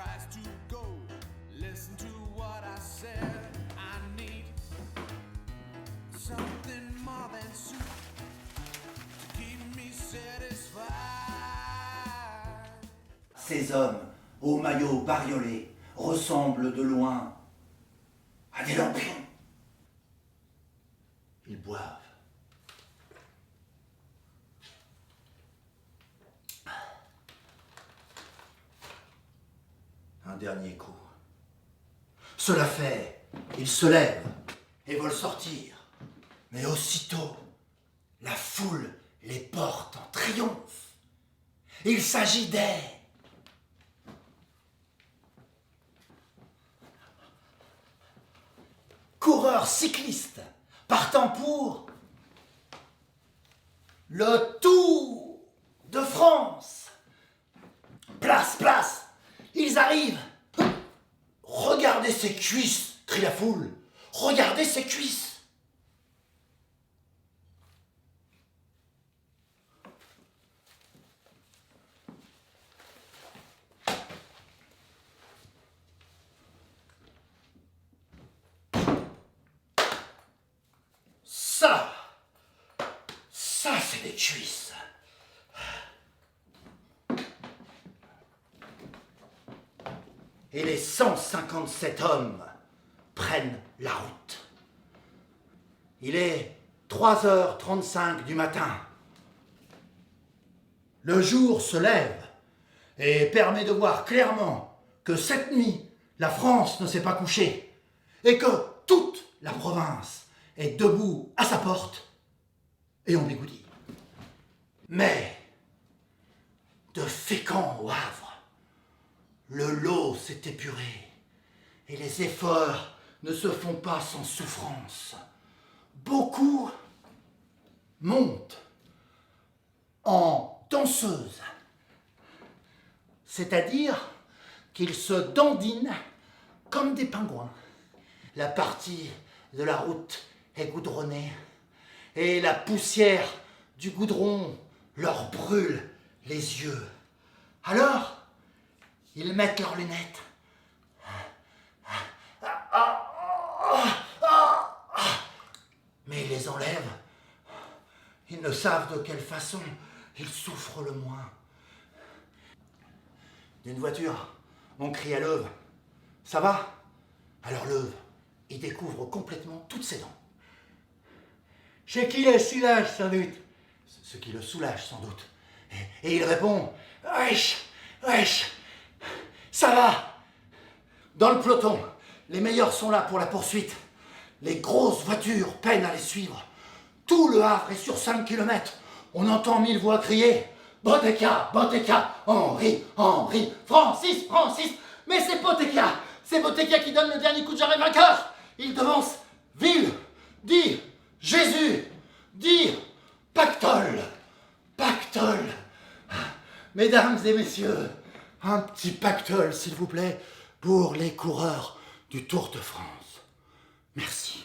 price to go. Listen to what I said. I need something more than soup to keep me satisfied. Ces hommes, aux maillots bariolés, ressemblent de loin à des lampions. Ils boivent. Un dernier coup. Cela fait, ils se lèvent et veulent sortir. Mais aussitôt, la foule les porte en triomphe. Il s'agit des coureurs cyclistes partant pour le Tour de France. Place, place, ils arrivent. Regardez ces cuisses, crie la foule. Regardez ces cuisses. Ça c'est des cuisses. Et les 157 hommes prennent la route. Il est 3h35 du matin. Le jour se lève et permet de voir clairement que cette nuit, la France ne s'est pas couchée et que toute la province est debout à sa porte et on bigoudit. Mais, de Fécamp au Havre, le lot s'est épuré et les efforts ne se font pas sans souffrance. Beaucoup montent en danseuses, c'est-à-dire qu'ils se dandinent comme des pingouins. La partie de la route est goudronnée et la poussière du goudron leur brûle les yeux. Alors, ils mettent leurs lunettes. Mais ils les enlèvent. Ils ne savent de quelle façon ils souffrent le moins. D'une voiture, on crie à Leuve. Ça va ? Alors Leuve, il découvre complètement toutes ses dents. Ce qui le soulage, sans doute. Ce qui le soulage, sans doute. Et il répond « Wesh, wesh, ça va !» Dans le peloton, les meilleurs sont là pour la poursuite. Les grosses voitures peinent à les suivre. Tout le Havre est sur 5 km. On entend 1000 voix crier « Bottecca, Bottecca, Henri, Henri, Francis, Francis !» Mais c'est Bottecca. C'est Bottecca qui donne le dernier coup de jarret vainqueur. Il devance Ville, dit Jésus, dit Pactole, Pactole. Mesdames et messieurs, un petit pactole, s'il vous plaît, pour les coureurs du Tour de France. Merci.